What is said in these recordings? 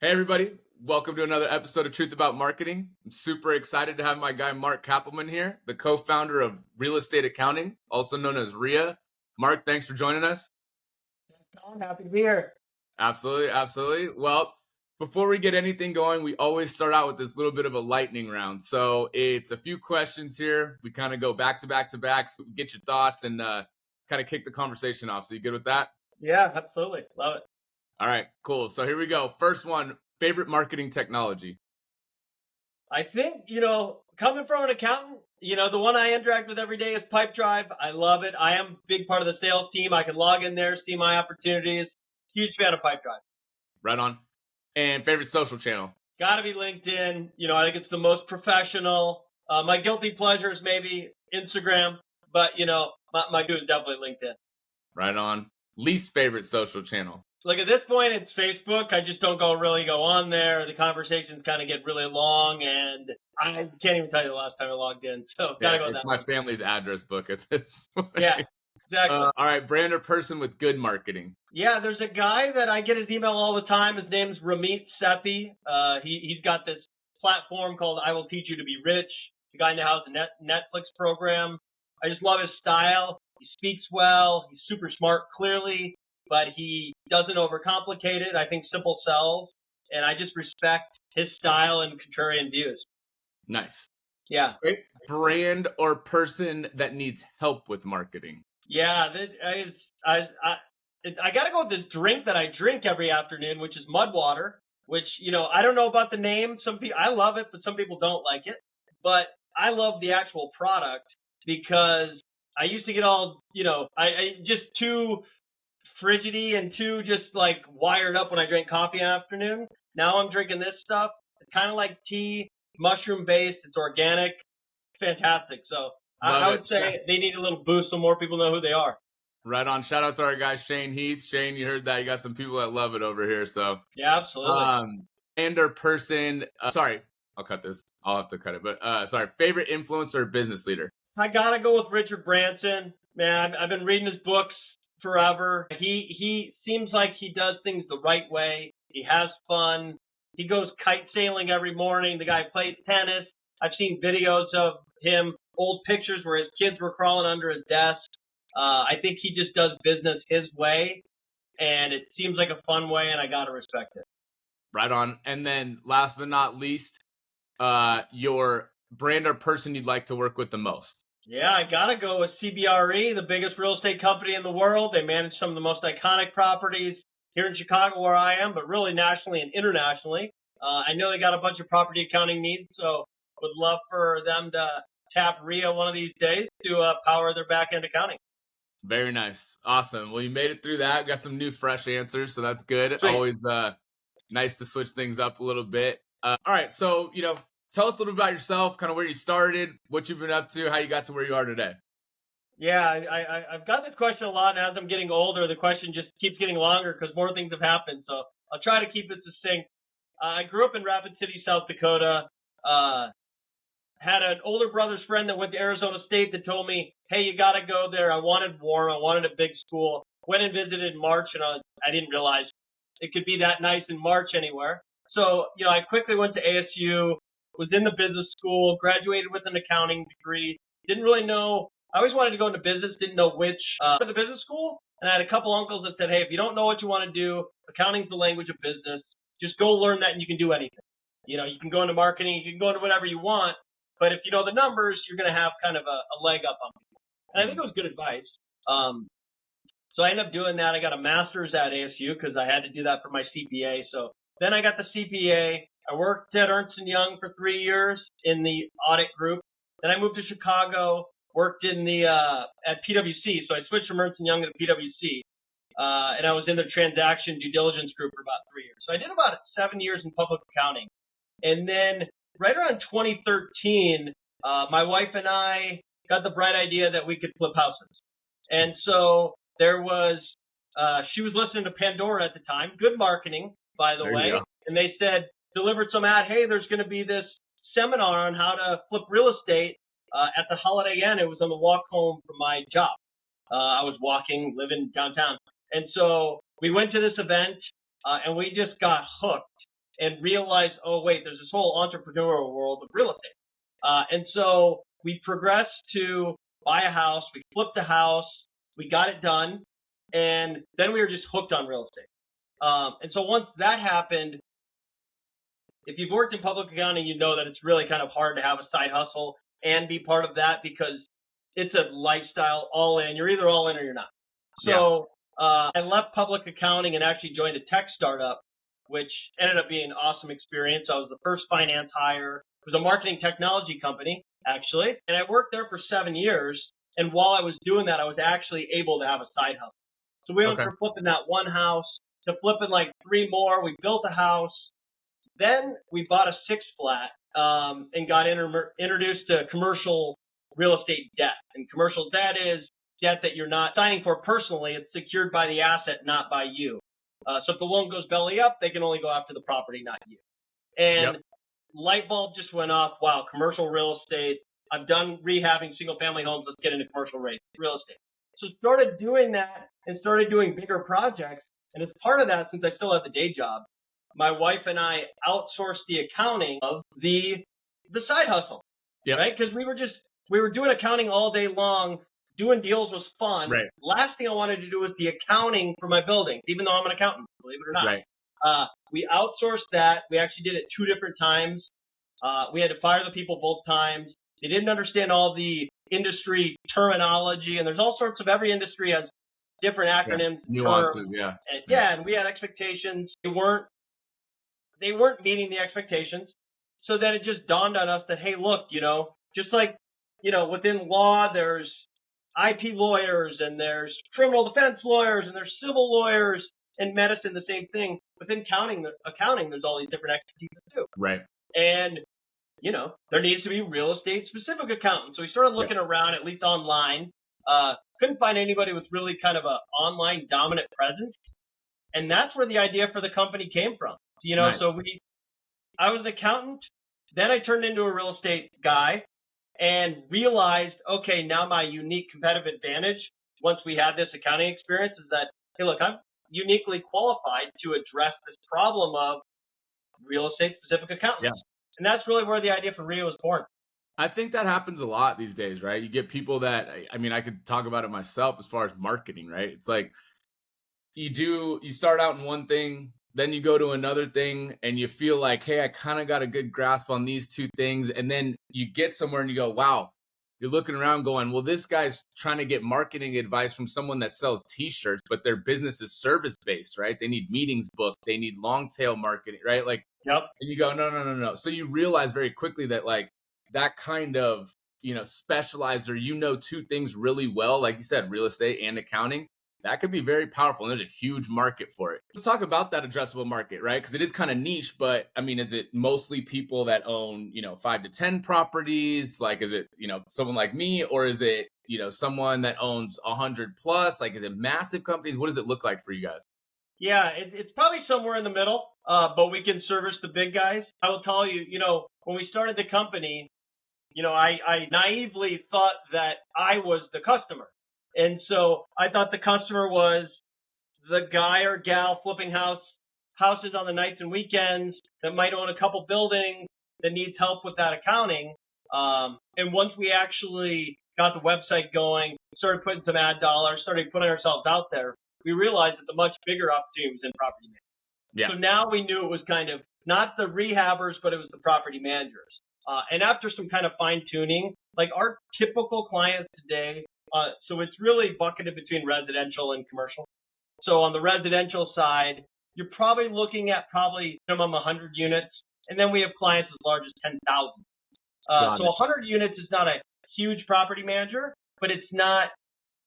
Hey, everybody. Welcome to another episode of Truth About Marketing. I'm super excited to have my guy, Mark Kappelman here, the co-founder of Real Estate Accounting, also known as REA. Mark, thanks for joining us. I'm happy to be here. Absolutely, absolutely. Well, before we get anything going, we always start out with this little bit of a lightning round. So it's a few questions here. We kind of go back to back to back, so get your thoughts and kind of kick the conversation off. So you good with that? Yeah, absolutely. Love it. All right, cool. So here we go. First one, favorite marketing technology. I think, coming from an accountant, the one I interact with every day is Pipedrive. I love it. I am a big part of the sales team. I can log in there, see my opportunities. Huge fan of Pipedrive. Right on. And favorite social channel. Got to be LinkedIn. I think it's the most professional. My guilty pleasure is maybe Instagram, but, my go is definitely LinkedIn. Right on. Least favorite social channel. Look, at this point, it's Facebook. I just don't really go on there. The conversations kind of get really long, and I can't even tell you the last time I logged in. So gotta go. It's my family's address book at this point. Yeah, exactly. All right, brand or person with good marketing. Yeah, there's a guy that I get his email all the time. His name's Ramit Sethi. He's got this platform called I Will Teach You to Be Rich. The guy now has a Netflix program. I just love his style. He speaks well. He's super smart, clearly, but he doesn't overcomplicate it. I think simple sells, and I just respect his style and contrarian views. Nice. Yeah. Great. Brand or person that needs help with marketing. Yeah, I got to go with this drink that I drink every afternoon, which is mud water, which, I don't know about the name. I love it, but some people don't like it. But I love the actual product because I used to get all, I just too frigidy and too just like wired up when I drank coffee in the afternoon. Now I'm drinking this stuff. It's kind of like tea, mushroom based. It's organic. Fantastic. So I would say they need a little boost so more people know who they are. Right on. Shout out to our guy, Shane Heath. Shane, you heard that. You got some people that love it over here. So yeah, absolutely. And or person, sorry, I'll cut this. I'll have to cut it. But sorry, favorite influencer or business leader? I got to go with Richard Branson. Man, I've been reading his books forever. He seems like he does things the right way. He has fun. He goes kite sailing every morning. The guy plays tennis. I've seen videos of him, old pictures where his kids were crawling under his desk. I think he just does business his way, and it seems like a fun way, and I got to respect it. Right on. And then last but not least, your brand or person you'd like to work with the most. Yeah, I got to go with CBRE, the biggest real estate company in the world. They manage some of the most iconic properties here in Chicago where I am, but really nationally and internationally. I know they got a bunch of property accounting needs, so would love for them to tap REA one of these days to power their back-end accounting. Very nice. Awesome. Well, you made it through that. Got some new, fresh answers, so that's good. Sweet. Always nice to switch things up a little bit. All right, so, tell us a little bit about yourself, kind of where you started, what you've been up to, how you got to where you are today. Yeah, I've got this question a lot, and as I'm getting older, the question just keeps getting longer because more things have happened, so I'll try to keep it succinct. I grew up in Rapid City, South Dakota. Had an older brother's friend that went to Arizona State that told me, hey, you got to go there. I wanted warm. I wanted a big school. Went and visited in March, and I didn't realize it could be that nice in March anywhere. So, I quickly went to ASU, was in the business school, graduated with an accounting degree. Didn't really know. I always wanted to go into business, didn't know which for the business school. And I had a couple uncles that said, hey, if you don't know what you want to do, accounting's the language of business. Just go learn that and you can do anything. You can go into marketing, you can go into whatever you want. But if you know the numbers, you're going to have kind of a leg up on people. And I think it was good advice. So I ended up doing that. I got a master's at ASU because I had to do that for my CPA. So then I got the CPA. I worked at Ernst Young for 3 years in the audit group. Then I moved to Chicago, worked in at PwC. So I switched from Ernst Young to PwC. And I was in the transaction due diligence group for about 3 years. So I did about 7 years in public accounting. And then right around 2013, my wife and I got the bright idea that we could flip houses. And so she was listening to Pandora at the time, good marketing, by the way. And they said, delivered some ad, hey, there's going to be this seminar on how to flip real estate at the Holiday Inn. It was on the walk home from my job. I was living downtown. And so we went to this event and we just got hooked. and realized, oh, wait, there's this whole entrepreneurial world of real estate. And so we progressed to buy a house. We flipped a house. We got it done. And then we were just hooked on real estate. And so once that happened, if you've worked in public accounting, you know that it's really kind of hard to have a side hustle and be part of that because it's a lifestyle all in. You're either all in or you're not. So I left public accounting and actually joined a tech startup, which ended up being an awesome experience. I was the first finance hire. It was a marketing technology company, actually. And I worked there for 7 years. And while I was doing that, I was actually able to have a side hustle. So we went from flipping that one house to flipping like 3 more. We built a house. Then we bought a 6-flat and got introduced to commercial real estate debt. And commercial debt is debt that you're not signing for personally. It's secured by the asset, not by you. So if the loan goes belly up, they can only go after the property, not you. And light bulb just went off. Wow, commercial real estate. I've done rehabbing single-family homes. Let's get into commercial real estate. So started doing that and started doing bigger projects. And as part of that, since I still have the day job, my wife and I outsourced the accounting of the side hustle, right? Because we were doing accounting all day long. Doing deals was fun. Right. Last thing I wanted to do was the accounting for my building, even though I'm an accountant, believe it or not. Right. We outsourced that. We actually did it 2 different times. We had to fire the people both times. They didn't understand all the industry terminology, and there's all sorts of every industry has different acronyms, nuances, terms. And we had expectations. They weren't meeting the expectations. So then it just dawned on us that, hey, look, just like, within law, there's IP lawyers and there's criminal defense lawyers and there's civil lawyers, and medicine, the same thing. Within accounting, there's all these different expertise too. Right. And, there needs to be real estate specific accountants. So we started looking around, at least online. Couldn't find anybody with really kind of a online dominant presence. And that's where the idea for the company came from. Nice. So I was an accountant, then I turned into a real estate guy and realized, okay, now my unique competitive advantage, once we had this accounting experience, is that, hey, look, I'm uniquely qualified to address this problem of real estate specific accountants. Yeah. And that's really where the idea for REA was born. I think that happens a lot these days, right? You get people that, I could talk about it myself as far as marketing, right? It's like you start out in one thing, then you go to another thing and you feel like, hey, I kind of got a good grasp on these 2 things. And then you get somewhere and you go, wow, you're looking around going, well, this guy's trying to get marketing advice from someone that sells t-shirts, but their business is service based, right? They need meetings booked. They need long tail marketing, right? Like, and you go, no. So you realize very quickly that like that kind of, specialized or, 2 things really well, like you said, real estate and accounting, that could be very powerful. And there's a huge market for it. Let's talk about that addressable market, right? Because it is kind of niche, but is it mostly people that own, 5 to 10 properties? Like, is it, someone like me, or is it, someone that owns 100 plus? Like, is it massive companies? What does it look like for you guys? Yeah, it's probably somewhere in the middle, but we can service the big guys. I will tell you, when we started the company, I naively thought that I was the customer. And so I thought the customer was the guy or gal flipping houses on the nights and weekends that might own a couple buildings that needs help with that accounting. And once we actually got the website going, started putting some ad dollars, started putting ourselves out there, we realized that the much bigger opportunity was in property management. Yeah. So now we knew it was kind of not the rehabbers, but it was the property managers. And after some kind of fine tuning, like our typical clients today, so it's really bucketed between residential and commercial. So on the residential side, you're probably looking at minimum 100 units. And then we have clients as large as 10,000. So 100 units is not a huge property manager, but it's not,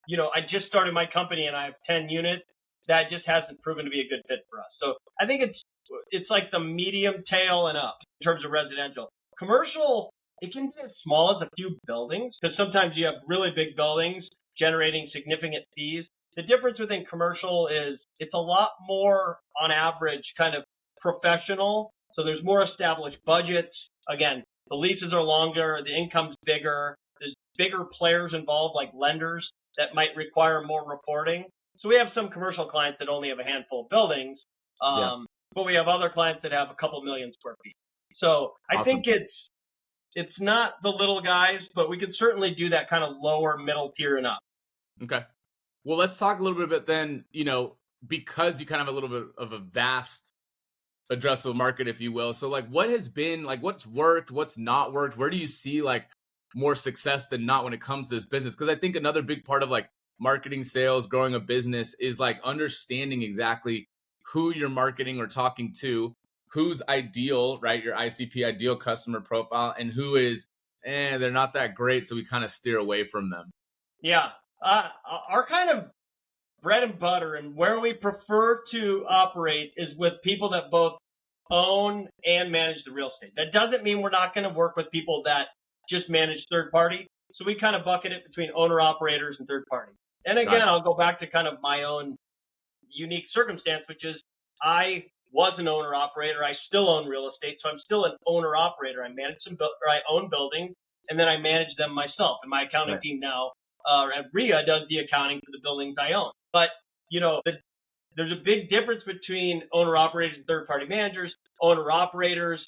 I just started my company and I have 10 units. That just hasn't proven to be a good fit for us. So I think it's like the medium tail and up in terms of residential. Commercial, it can be as small as a few buildings, because sometimes you have really big buildings generating significant fees. The difference within commercial is it's a lot more, on average, kind of professional. So there's more established budgets. Again, the leases are longer, the income's bigger. There's bigger players involved, like lenders, that might require more reporting. So we have some commercial clients that only have a handful of buildings. but we have other clients that have a couple million square feet. So I think it's not the little guys, but we can certainly do that kind of lower middle tier and up. Okay. Well, let's talk a little bit then, because you kind of have a little bit of a vast addressable market, if you will. So like what has been like, what's worked, what's not worked? Where do you see like more success than not when it comes to this business? Because I think another big part of like marketing, sales, growing a business is like understanding exactly who you're marketing or talking to, who's ideal, right? Your ICP, ideal customer profile, and who is, they're not that great. So we kind of steer away from them. Yeah. Our kind of bread and butter and where we prefer to operate is with people that both own and manage the real estate. That doesn't mean we're not going to work with people that just manage third party. So we kind of bucket it between owner operators and third party. And again, I'll go back to kind of my own unique circumstance, which is I was an owner operator. I still own real estate. So I'm still an owner operator. I manage I own buildings, and then I manage them myself. And my accounting team now at REA does the accounting for the buildings I own. But, there's a big difference between owner operators and third party managers. Owner operators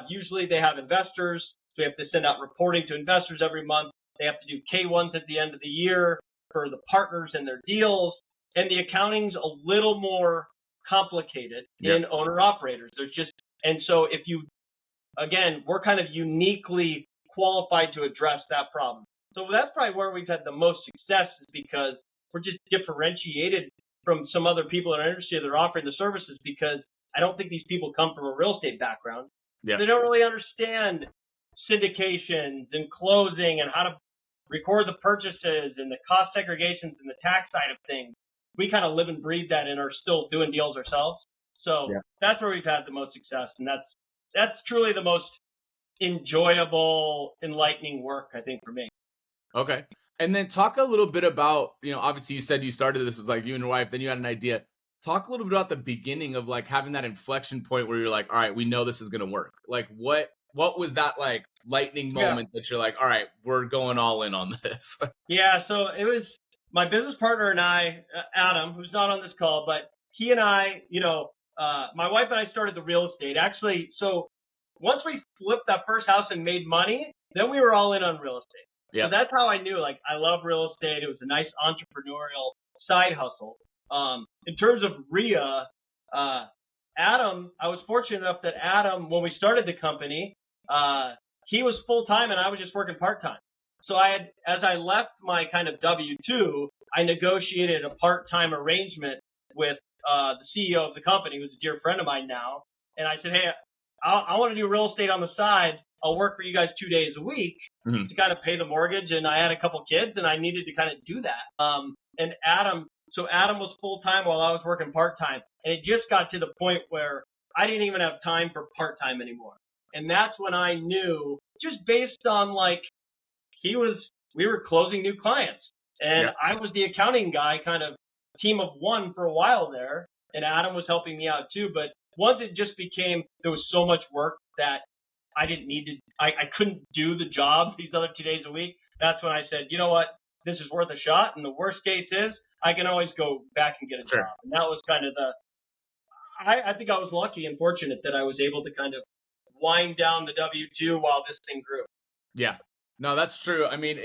usually they have investors. So we have to send out reporting to investors every month. They have to do K-1s at the end of the year for the partners and their deals. And the accounting's a little more complicated in owner operators. And so again, we're kind of uniquely qualified to address that problem. So that's probably where we've had the most success, is because we're just differentiated from some other people in our industry that are offering the services, because I don't think these people come from a real estate background. Yeah. They don't really understand syndications and closing and how to record the purchases and the cost segregations and the tax side of things. We kind of live and breathe that and are still doing deals ourselves. So that's where we've had the most success. And that's truly the most enjoyable, enlightening work, I think, for me. Okay. And then talk a little bit about, obviously you said you started this was like you and your wife, then you had an idea. Talk a little bit about the beginning of like having that inflection point where you're like, all right, we know this is going to work. Like what was that like lightning moment that you're like, all right, we're going all in on this? Yeah. So it was my business partner and I, Adam, who's not on this call, but he and I, my wife and I started the real estate actually. So once we flipped that first house and made money, then we were all in on real estate. Yeah. So that's how I knew, like, I love real estate. It was a nice entrepreneurial side hustle. In terms of REA, Adam, I was fortunate enough that Adam, when we started the company, he was full-time and I was just working part-time. So as I left my kind of W-2, I negotiated a part-time arrangement with the CEO of the company, who's a dear friend of mine now. And I said, hey, I want to do real estate on the side. I'll work for you guys 2 days a week to kind of pay the mortgage. And I had a couple kids and I needed to kind of do that. And Adam was full-time while I was working part-time. And it just got to the point where I didn't even have time for part-time anymore. And that's when I knew, just based on like, we were closing new clients. And I was the accounting guy, kind of team of one for a while there. And Adam was helping me out too. But once it just became, there was so much work that I couldn't do the job these other 2 days a week. That's when I said, you know what, this is worth a shot. And the worst case is I can always go back and get a job. And that was kind of I think I was lucky and fortunate that I was able to kind of wind down the W-2 while this thing grew. Yeah, no, that's true. I mean,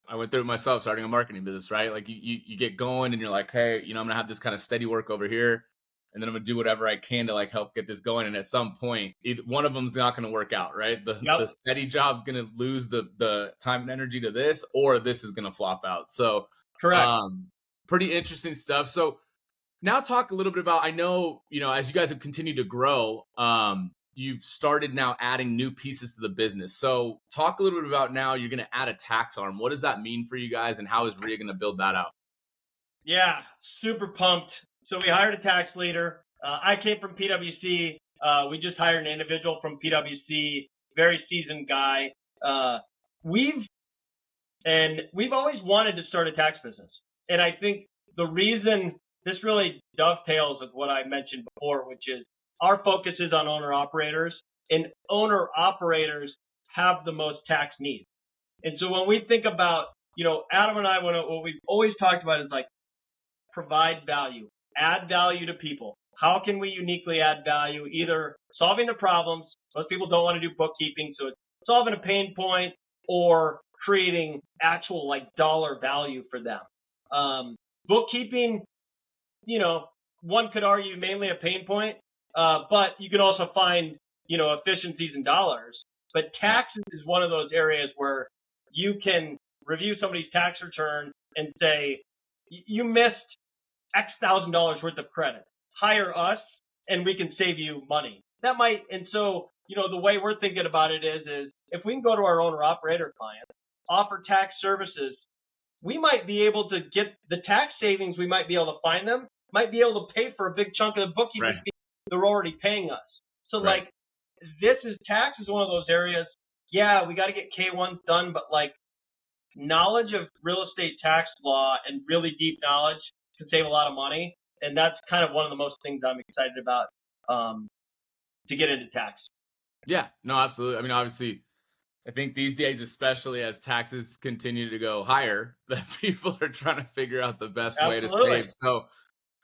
I went through it myself, starting a marketing business, right? Like you get going and you're like, hey, I'm going to have this kind of steady work over here. And then I'm going to do whatever I can to like help get this going. And at some point, one of them's not going to work out, right? The steady job's going to lose the time and energy to this, or this is going to flop out. So correct. Pretty interesting stuff. So now talk a little bit about, I know, as you guys have continued to grow, you've started now adding new pieces to the business. So talk a little bit about now you're going to add a tax arm. What does that mean for you guys, and how is REA going to build that out? Yeah, super pumped. So we hired a tax leader. I came from PwC. We just hired an individual from PwC, very seasoned guy. We've always wanted to start a tax business. And I think the reason this really dovetails with what I mentioned before, which is our focus is on owner operators, and owner operators have the most tax needs. And so when we think about, Adam and I, what we've always talked about is like provide value, add value to people. how can we uniquely add value, either solving the problems. Most people don't want to do bookkeeping, so it's solving a pain point or creating actual like dollar value for them. Bookkeeping, one could argue mainly a pain point, but you can also find, efficiencies in dollars. But taxes is one of those areas where you can review somebody's tax return and say, you missed X thousand dollars worth of credit. Hire us and we can save you money. That might, and so, the way we're thinking about it is if we can go to our owner operator client, offer tax services, we might be able to get the tax savings, we might be able to find them, might be able to pay for a big chunk of the bookkeeping fee they're already paying us. So tax is one of those areas. Yeah, we got to get K-1 done, but knowledge of real estate tax law and really deep knowledge can save a lot of money. And that's kind of one of the most things I'm excited about to get into tax. Yeah, no, absolutely. I mean, obviously, I think these days, especially as taxes continue to go higher, that people are trying to figure out the best way to save. So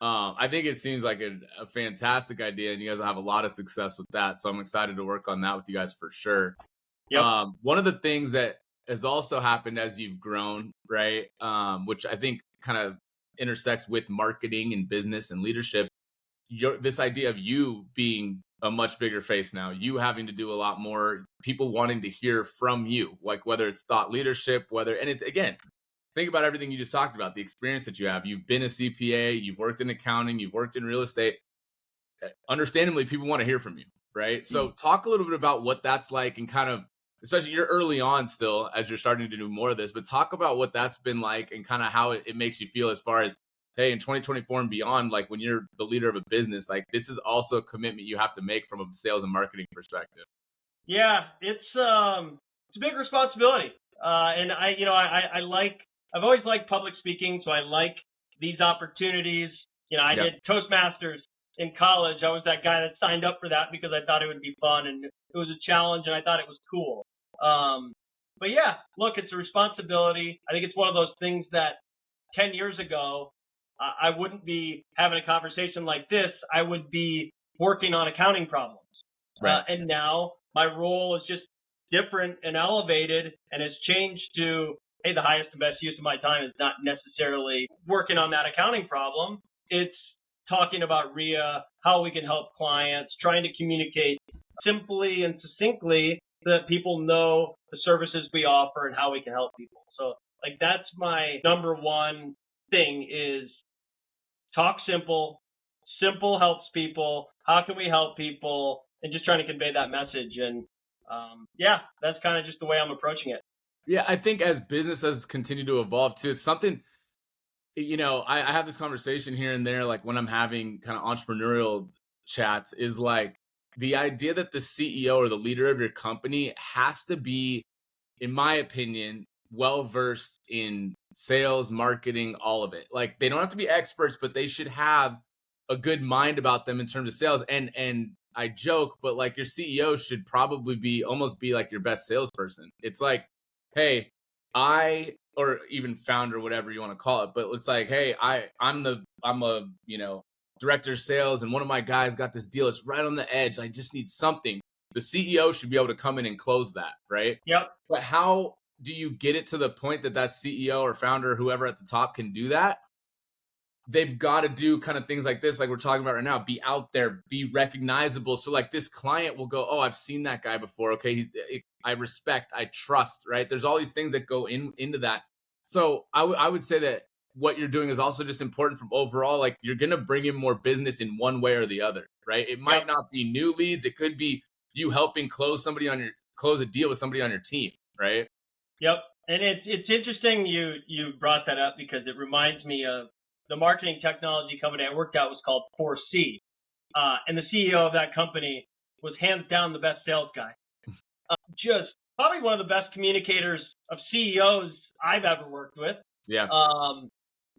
I think it seems like a fantastic idea, and you guys will have a lot of success with that. So I'm excited to work on that with you guys for sure. Yep. One of the things that has also happened as you've grown, right, which I think kind of intersects with marketing and business and leadership, this idea of you being a much bigger face now, you having to do a lot more, people wanting to hear from you, like whether it's thought leadership, again, think about everything you just talked about, the experience that you have. You've been a CPA, you've worked in accounting, you've worked in real estate. Understandably, people want to hear from you, right? So talk a little bit about what that's like, and kind of, especially you're early on still as you're starting to do more of this, but talk about what that's been like and kind of how it makes you feel as far as, hey, in 2024 and beyond, like when you're the leader of a business, like this is also a commitment you have to make from a sales and marketing perspective. Yeah, it's a big responsibility. And I've always liked public speaking, so I like these opportunities. I did Toastmasters in college. I was that guy that signed up for that because I thought it would be fun and it was a challenge and I thought it was cool. But yeah, look, it's a responsibility. I think it's one of those things that 10 years ago, I wouldn't be having a conversation like this. I would be working on accounting problems. Right. And now my role is just different and elevated, and has changed to, hey, the highest and best use of my time is not necessarily working on that accounting problem. It's talking about REA, how we can help clients, trying to communicate simply and succinctly so that people know the services we offer and how we can help people. So that's my number one thing is talk simple. Simple helps people. How can we help people? And just trying to convey that message. And that's kind of just the way I'm approaching it. Yeah, I think as businesses continue to evolve too, it's something, I have this conversation here and there, like when I'm having kind of entrepreneurial chats, is like the idea that the CEO or the leader of your company has to be, in my opinion, well-versed in sales, marketing, all of it. Like they don't have to be experts, but they should have a good mind about them in terms of sales. And I joke, but like your CEO should probably almost be like your best salesperson. It's like, hey, or even founder, whatever you want to call it, but it's like, hey, I'm a director of sales, and one of my guys got this deal. It's right on the edge. I just need something. The CEO should be able to come in and close that, right? Yep. But how do you get it to the point that CEO or founder, whoever at the top, can do that? They've got to do kind of things like this, like we're talking about right now, be out there, be recognizable. So like this client will go, oh, I've seen that guy before. Okay. I respect, I trust, right? There's all these things that go into that. So I would say that what you're doing is also just important from overall, like you're going to bring in more business in one way or the other, right? It might not be new leads. It could be you helping close a deal with somebody on your team, right? Yep. And it's interesting you brought that up because it reminds me of the marketing technology company I worked at was called 4C. And the CEO of that company was hands down the best sales guy. Just probably one of the best communicators of CEOs I've ever worked with. Yeah.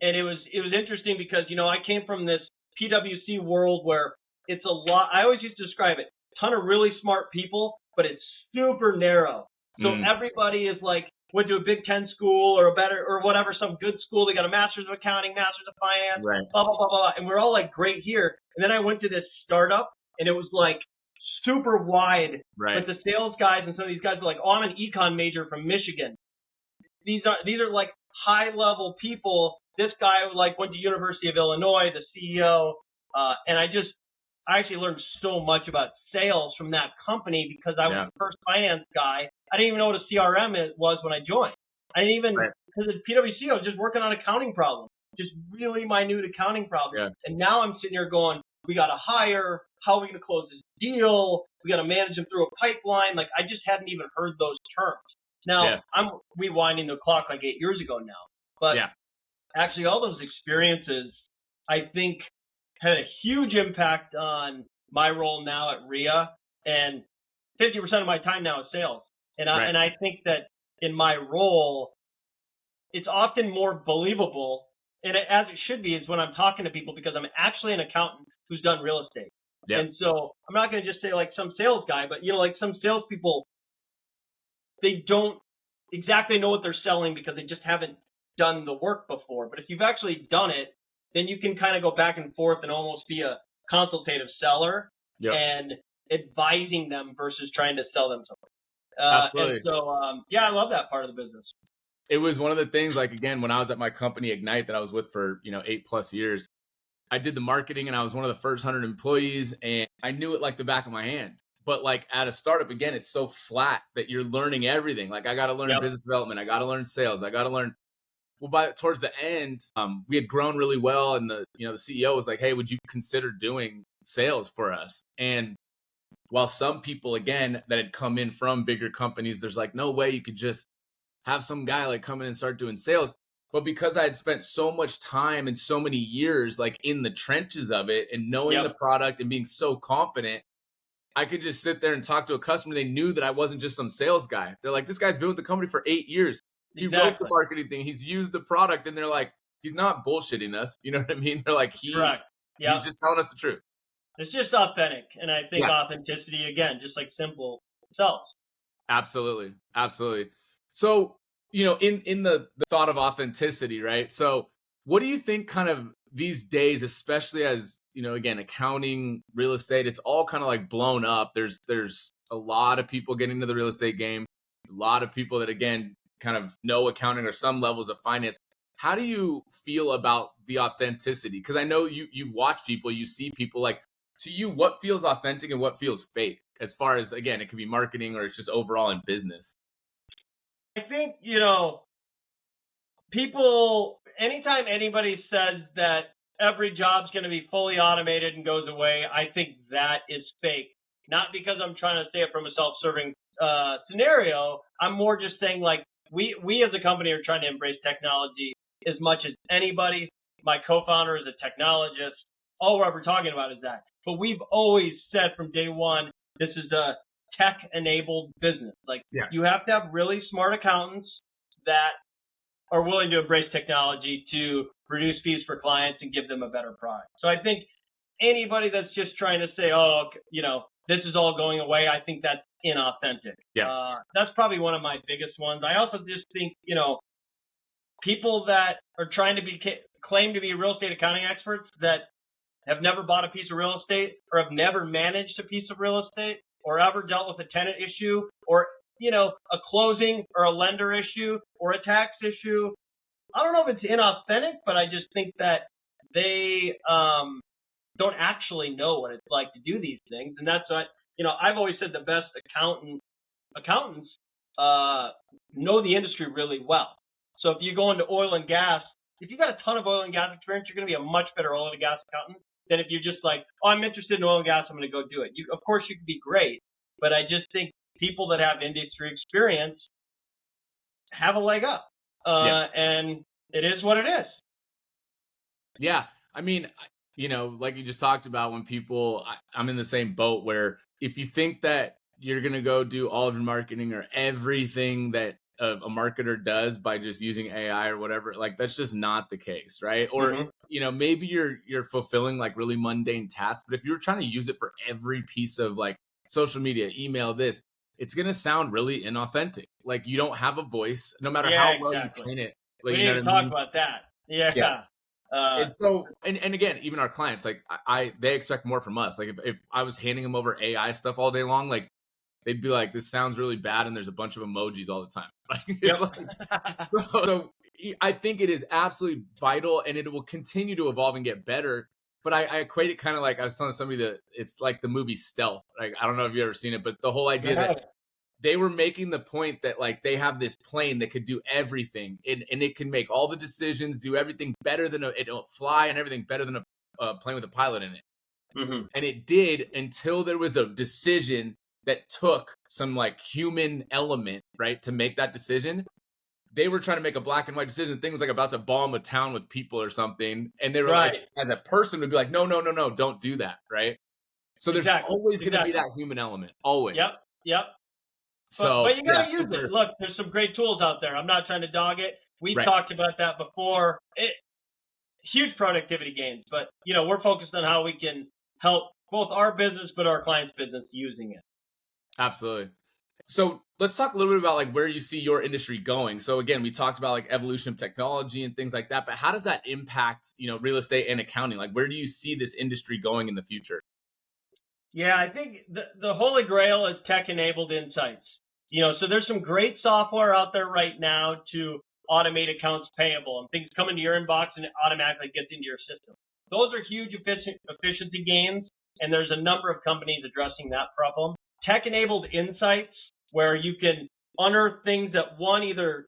And it was interesting because, I came from this PwC world where it's a lot. I always used to describe it, a ton of really smart people, but it's super narrow. So everybody is like went to a Big Ten school or whatever, some good school. They got a master's of accounting, master's of finance, Right. blah, blah, blah, blah. And we're all like great here. And then I went to this startup and it was like super wide. Right. But the sales guys and some of these guys were like, oh, I'm an econ major from Michigan. These are like high level people. This guy like went to University of Illinois, the CEO. And I actually learned so much about sales from that company because I was the first finance guy. I didn't even know what a CRM was when I joined. I didn't even, because at PwC, I was just working on accounting problems, just really minute accounting problems. Yeah. And now I'm sitting here going, we got to hire. How are we going to close this deal? We got to manage them through a pipeline. Like, I just hadn't even heard those terms. Now, I'm rewinding the clock like 8 years ago now. But actually, all those experiences, I think, had a huge impact on my role now at REA. And 50% of my time now is sales. And I think that in my role, it's often more believable, and as it should be, is when I'm talking to people because I'm actually an accountant who's done real estate. Yep. And so I'm not going to just say like some sales guy, but like some salespeople, they don't exactly know what they're selling because they just haven't done the work before. But if you've actually done it, then you can kind of go back and forth and almost be a consultative seller and advising them versus trying to sell them something. Absolutely. And so, I love that part of the business. It was one of the things, like, again, when I was at my company Ignite that I was with for, 8+ years, I did the marketing and I was one of the first 100 employees and I knew it like the back of my hand. But like at a startup, again, it's so flat that you're learning everything. Like I got to learn business development. I got to learn sales. I got to learn. Well, towards the end, we had grown really well. And the CEO was like, hey, would you consider doing sales for us? And while some people, again, that had come in from bigger companies, there's like, no way you could just have some guy like come in and start doing sales. But because I had spent so much time and so many years like in the trenches of it and knowing the product and being so confident, I could just sit there and talk to a customer. They knew that I wasn't just some sales guy. They're like, this guy's been with the company for 8 years. He wrote the marketing thing. He's used the product. And they're like, he's not bullshitting us. You know what I mean? They're like, he's just telling us the truth. It's just authentic. And I think authenticity, again, just like simple, sells. Absolutely. Absolutely. So, in the thought of authenticity, right? So what do you think kind of these days, especially as, again, accounting, real estate, it's all kind of like blown up. There's a lot of people getting into the real estate game, a lot of people that, again, kind of know accounting or some levels of finance. How do you feel about the authenticity? Because I know you watch people, you see people, like, to you, what feels authentic and what feels fake? As far as, again, it could be marketing or it's just overall in business. I think, people, anytime anybody says that every job's going to be fully automated and goes away, I think that is fake. Not because I'm trying to say it from a self-serving scenario. I'm more just saying, like, we as a company are trying to embrace technology as much as anybody. My co-founder is a technologist. All we're ever talking about is that. But we've always said from day one, this is a tech-enabled business. Like, you have to have really smart accountants that are willing to embrace technology to reduce fees for clients and give them a better product. So I think anybody that's just trying to say, oh, this is all going away, I think that's inauthentic. That's probably one of my biggest ones. I also just think, people that are trying to claim to be real estate accounting experts that have never bought a piece of real estate or have never managed a piece of real estate or ever dealt with a tenant issue or, a closing or a lender issue or a tax issue. I don't know if it's inauthentic, but I just think that they don't actually know what it's like to do these things. And that's what, I've always said the best accountants know the industry really well. So if you go into oil and gas, if you've got a ton of oil and gas experience, you're going to be a much better oil and gas accountant than if you're just like, oh, I'm interested in oil and gas, I'm going to go do it. Of course, you can be great, but I just think people that have industry experience have a leg up, and it is what it is. Yeah. I mean, like you just talked about, when people, I'm in the same boat where if you think that you're going to go do all of your marketing or everything that a marketer does by just using AI or whatever, like that's just not the case, right? Or, maybe you're fulfilling like really mundane tasks, but if you're trying to use it for every piece of like social media, email, this, it's going to sound really inauthentic. Like you don't have a voice, no matter Yeah, how well you exactly. train it. We Like, you didn't know even what I talk mean? about that. Yeah. Yeah. And so, and again, even our clients, like they expect more from us. Like if I was handing them over AI stuff all day long, like they'd be like, this sounds really bad. And there's a bunch of emojis all the time. Like, it's Yep. like, so I think it is absolutely vital and it will continue to evolve and get better. But I equate it kind of like I was telling somebody that it's like the movie Stealth. Like, I don't know if you've ever seen it, but the whole idea that they were making the point that like they have this plane that could do everything and it can make all the decisions, do everything better than it'll fly and everything better than a plane with a pilot in it. Mm-hmm. And it did until there was a decision that took some like human element, right, to make that decision. They were trying to make a black and white decision. The thing was like about to bomb a town with people or something. And they were like, Right. as a person would be like, no, don't do that. Right. So there's Exactly. always going to be that human element. Always. Yep. So But you yeah, gotta use it. Look, there's some great tools out there. I'm not trying to dog it. We've right. talked about that before. Huge productivity gains, but we're focused on how we can help both our business but our clients' business using it. Absolutely. So let's talk a little bit about like where you see your industry going. So again, we talked about like evolution of technology and things like that, but how does that impact, real estate and accounting? Like where do you see this industry going in the future? Yeah, I think the holy grail is tech-enabled insights. So there's some great software out there right now to automate accounts payable and things come into your inbox and it automatically gets into your system. Those are huge efficiency gains, and there's a number of companies addressing that problem. Tech-enabled insights, where you can unearth things that one, either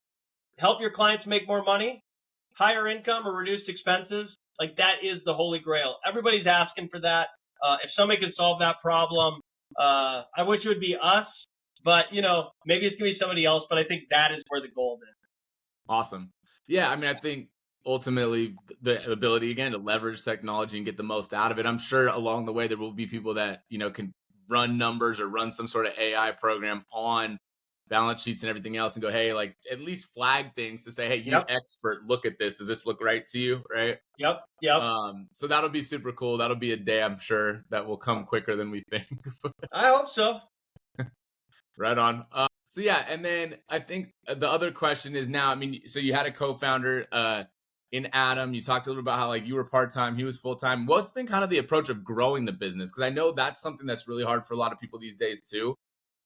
help your clients make more money, higher income, or reduce expenses. Like that is the holy grail. Everybody's asking for that. If somebody could solve that problem, I wish it would be us, but maybe it's gonna be somebody else. But I think that is where the gold is. Awesome. Yeah, I mean, I think ultimately the ability again to leverage technology and get the most out of it. I'm sure along the way there will be people that can run numbers or run some sort of AI program on balance sheets and everything else and go, hey, like at least flag things to say, hey, you expert, look at this. Does this look right to you? Right. Yep. So that'll be super cool. That'll be a day, I'm sure, that will come quicker than we think. I hope so. Right on. So yeah, and then I think the other question is now, I mean, so you had a co-founder in Adam. You talked a little about how like you were part-time, he was full-time. What's been kind of the approach of growing the business? Because I know that's something that's really hard for a lot of people these days too,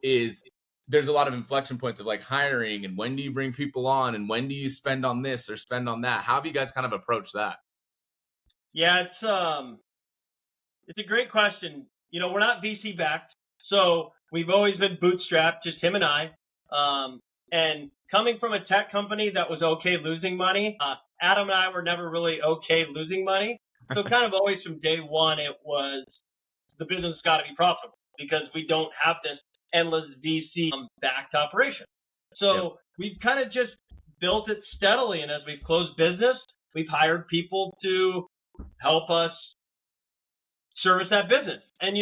is there's a lot of inflection points of like hiring and when do you bring people on and when do you spend on this or spend on that? How have you guys kind of approached that? Yeah, it's a great question. We're not VC backed, so we've always been bootstrapped, just him and I. And coming from a tech company that was okay losing money, Adam and I were never really okay losing money. So kind of always from day one, it was the business got to be profitable because we don't have this endless VC backed operation. So we've kind of just built it steadily. And as we've closed business, we've hired people to help us service that business. And,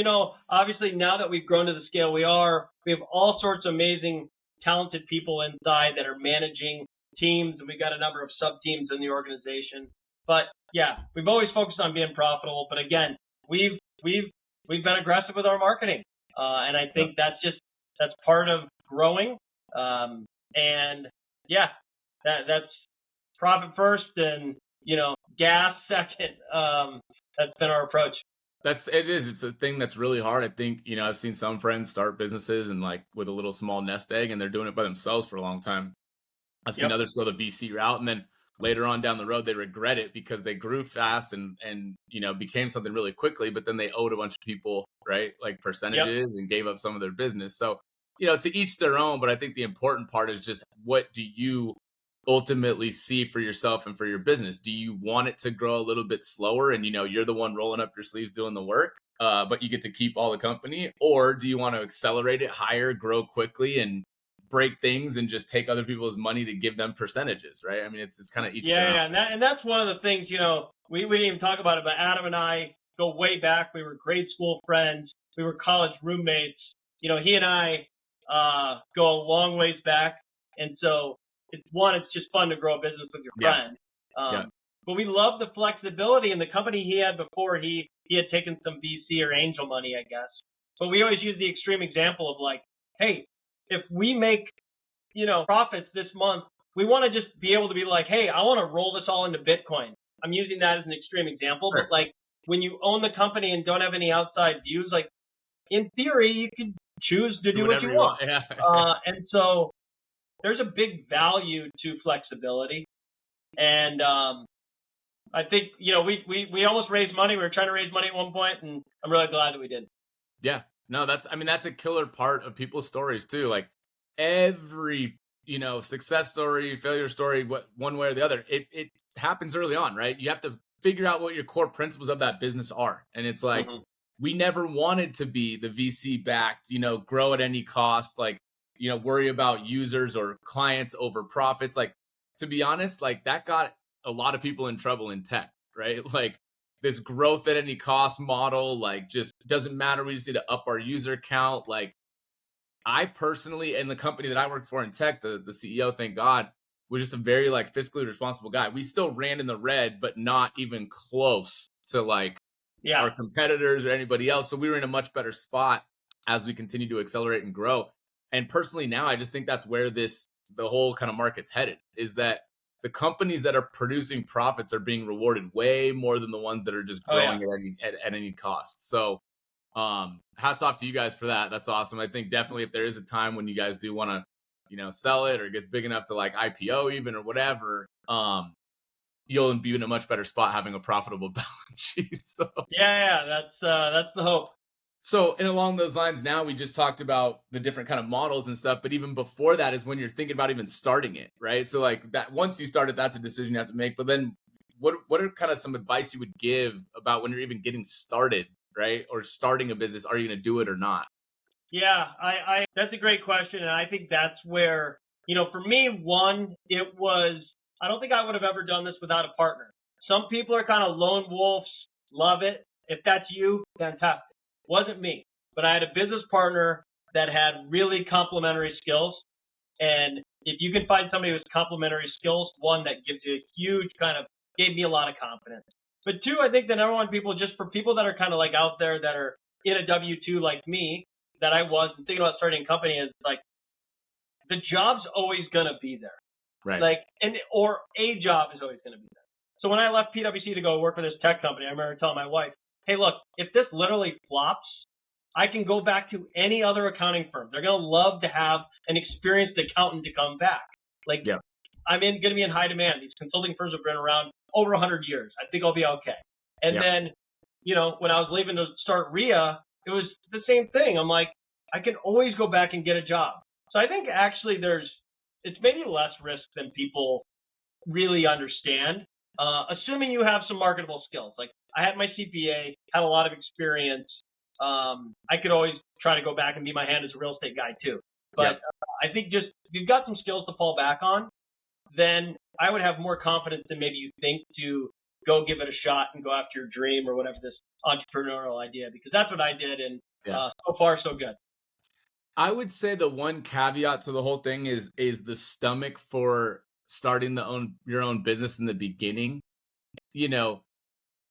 obviously now that we've grown to the scale we have all sorts of amazing, talented people inside that are managing teams. And we've got a number of sub teams in the organization. But yeah, we've always focused on being profitable. But again, we've been aggressive with our marketing. And I think that's part of growing. And yeah, that's profit first and, gas second. That's been our approach. It's a thing that's really hard. I think, I've seen some friends start businesses and like with a little small nest egg and they're doing it by themselves for a long time. I've seen others go the VC route and then later on down the road, they regret it because they grew fast and became something really quickly, but then they owed a bunch of people, right? Like percentages and gave up some of their business. So, to each their own, but I think the important part is just what do you ultimately see for yourself and for your business? Do you want it to grow a little bit slower and you're the one rolling up your sleeves doing the work, but you get to keep all the company? Or do you want to accelerate it higher, grow quickly and break things and just take other people's money to give them percentages, right? I mean, it's kind of each their own. And that's one of the things, we didn't even talk about it, but Adam and I go way back. We were grade school friends. We were college roommates. He and I go a long ways back. And so it's just fun to grow a business with your friend. But we love the flexibility. And the company he had before, he had taken some VC or angel money, I guess. But we always use the extreme example of like, hey, if we make, profits this month, we want to just be able to be like, hey, I want to roll this all into Bitcoin. I'm using that as an extreme example, Sure. but like when you own the company and don't have any outside views, like in theory, you could choose to do what you want. Yeah. And so there's a big value to flexibility. And I think, we almost raised money. We were trying to raise money at one point, and I'm really glad that we didn't. Yeah. No, that's a killer part of people's stories too. Like every, success story, failure story, one way or the other, it happens early on, right? You have to figure out what your core principles of that business are. And it's like, we never wanted to be the VC backed, grow at any cost, like, worry about users or clients over profits. Like, to be honest, like that got a lot of people in trouble in tech, right? Like this growth at any cost model, like just doesn't matter. We just need to up our user count. Like I personally, and the company that I worked for in tech, the CEO, thank God, was just a very like fiscally responsible guy. We still ran in the red, but not even close to like our competitors or anybody else. So we were in a much better spot as we continue to accelerate and grow. And personally now, I just think that's where the whole kind of market's headed, is that the companies that are producing profits are being rewarded way more than the ones that are just growing at any cost. So hats off to you guys for that. That's awesome. I think definitely if there is a time when you guys do want to, sell it or gets big enough to like IPO even or whatever, you'll be in a much better spot having a profitable balance sheet. So that's the hope. So, and along those lines, now we just talked about the different kind of models and stuff, but even before that is when you're thinking about even starting it, right? So like that, once you start it, that's a decision you have to make. But then what are kind of some advice you would give about when you're even getting started, right? Or starting a business, are you going to do it or not? Yeah, I that's a great question. And I think that's where, for me, I don't think I would have ever done this without a partner. Some people are kind of lone wolves, love it. If that's you, fantastic. Wasn't me, but I had a business partner that had really complementary skills. And if you can find somebody with complementary skills, one, that gives you a huge gave me a lot of confidence. But two, I think the number one just for people that are kind of like out there that are in a W-2 like me, that I was thinking about starting a company, is like the job's always going to be there. Right. Like, or a job is always going to be there. So when I left PwC to go work for this tech company, I remember telling my wife, hey, look, if this literally flops, I can go back to any other accounting firm. They're going to love to have an experienced accountant to come back. Like, I'm going to be in high demand. These consulting firms have been around over 100 years. I think I'll be okay. And then, when I was leaving to start REA, it was the same thing. I'm like, I can always go back and get a job. So I think actually it's maybe less risk than people really understand, assuming you have some marketable skills. Like, I had my CPA, had a lot of experience. I could always try to go back and be my hand as a real estate guy too. But I think just if you've got some skills to fall back on, then I would have more confidence than maybe you think to go give it a shot and go after your dream or whatever, this entrepreneurial idea, because that's what I did. And so far, so good. I would say the one caveat to the whole thing is the stomach for starting your own business in the beginning.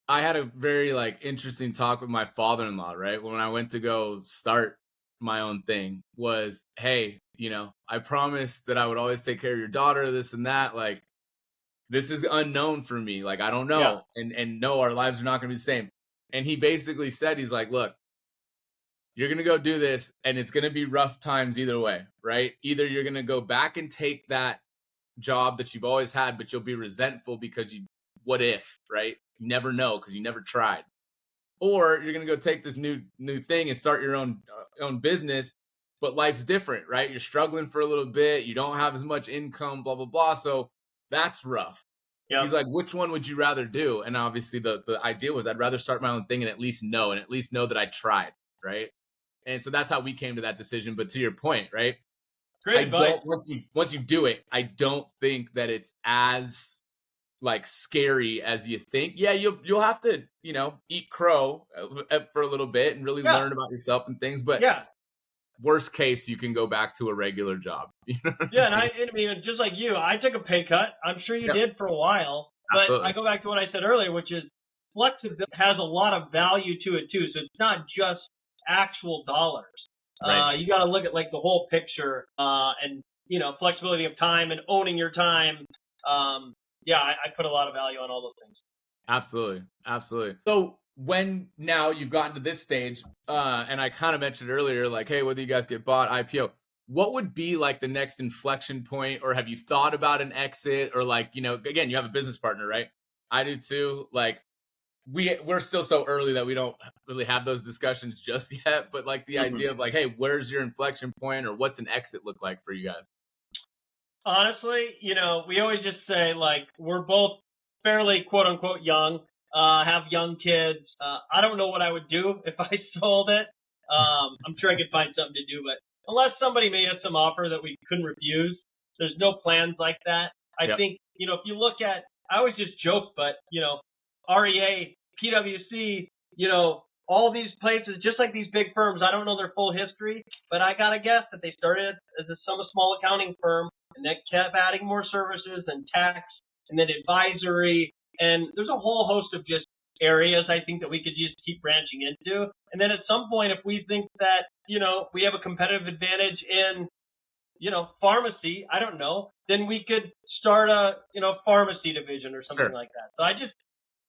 I had a very interesting talk with my father-in-law, right? When I went to go start my own thing, was, hey, I promised that I would always take care of your daughter, this and that. Like, this is unknown for me. Like, I don't know. And no, our lives are not going to be the same. And he basically said, he's like, look, you're going to go do this and it's going to be rough times either way, right? Either you're going to go back and take that job that you've always had, but you'll be resentful because what if, right? You never know because you never tried. Or you're going to go take this new thing and start your own business, but life's different, right? You're struggling for a little bit. You don't have as much income, blah, blah, blah. So that's rough. Yep. He's like, which one would you rather do? And obviously the idea was I'd rather start my own thing and at least know that I tried, right? And so that's how we came to that decision. But to your point, right? Great advice. Once you do it, I don't think that it's as scary as you think. Yeah, you'll have to, eat crow for a little bit and really learn about yourself and things. But worst case, you can go back to a regular job. And I mean, just like you, I took a pay cut. I'm sure you did for a while. But Absolutely. I go back to what I said earlier, which is flexibility has a lot of value to it too. So it's not just actual dollars. You got to look at like the whole picture, and flexibility of time and owning your time. I put a lot of value on all those things. Absolutely. So when now you've gotten to this stage, and I kind of mentioned earlier, like, hey, whether you guys get bought, IPO, what would be like the next inflection point, or have you thought about an exit, or like, again, you have a business partner, right? I do too. Like we're still so early that we don't really have those discussions just yet, but like the idea of like, hey, where's your inflection point, or what's an exit look like for you guys? Honestly, we always just say like we're both fairly quote unquote young, have young kids. I don't know what I would do if I sold it. I'm sure I could find something to do, but unless somebody made us some offer that we couldn't refuse, there's no plans like that. I think, if you look at, I always just joke, but, REA, PwC, all these places, just like these big firms, I don't know their full history, but I got to guess that they started as a small accounting firm and that kept adding more services and tax and then advisory. And there's a whole host of just areas I think that we could just keep branching into. And then at some point, if we think that, we have a competitive advantage in, pharmacy, I don't know, then we could start a, pharmacy division or something like that. So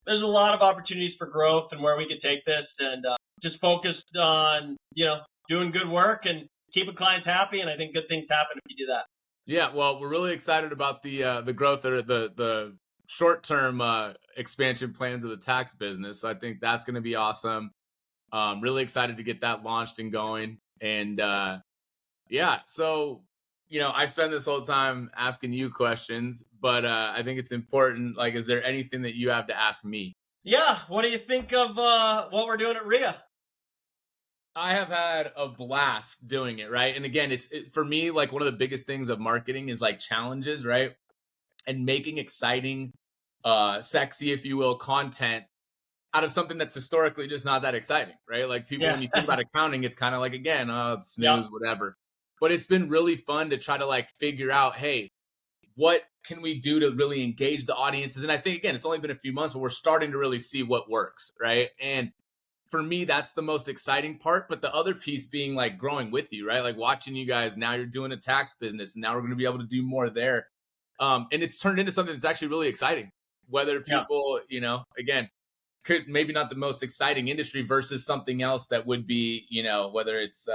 there's a lot of opportunities for growth and where we could take this, and just focused on, doing good work and keeping clients happy. And I think good things happen if you do that. Yeah. Well, we're really excited about the growth, or the short-term expansion plans of the tax business. So I think that's going to be awesome. Really excited to get that launched and going. And so, I spend this whole time asking you questions, but I think it's important. Like, is there anything that you have to ask me? Yeah. What do you think of what we're doing at REA? I have had a blast doing it, right? And again, it's for me, like one of the biggest things of marketing is like challenges, right? And making exciting, sexy, if you will, content out of something that's historically just not that exciting, right? Like people, when you think about accounting, it's kind of like, again, it's snooze, whatever. But it's been really fun to try to like figure out, hey, what can we do to really engage the audiences? And I think, again, it's only been a few months, but we're starting to really see what works, right? And for me, that's the most exciting part. But the other piece being like growing with you, right? Like watching you guys, now you're doing a tax business, and now we're going to be able to do more there. And it's turned into something that's actually really exciting. Whether people, again, could maybe not the most exciting industry versus something else that would be, whether it's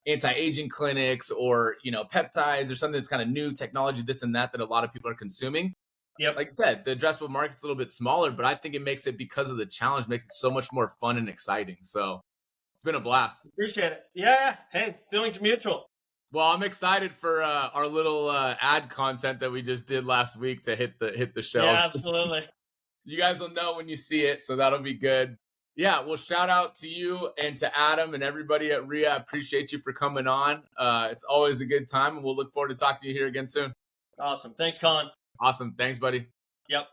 anti-aging clinics or, peptides or something that's kind of new technology, this and that a lot of people are consuming. Yep. Like I said, the addressable market's a little bit smaller, but I think it makes it, because of the challenge, makes it so much more fun and exciting. So it's been a blast. Appreciate it. Yeah. Hey, feelings mutual. Well, I'm excited for our little ad content that we just did last week to hit the show. Yeah, absolutely. You guys will know when you see it, so that'll be good. Yeah, well, shout out to you and to Adam and everybody at REA. I appreciate you for coming on. It's always a good time, and we'll look forward to talking to you here again soon. Awesome. Thanks, Colin. Awesome. Thanks, buddy. Yep.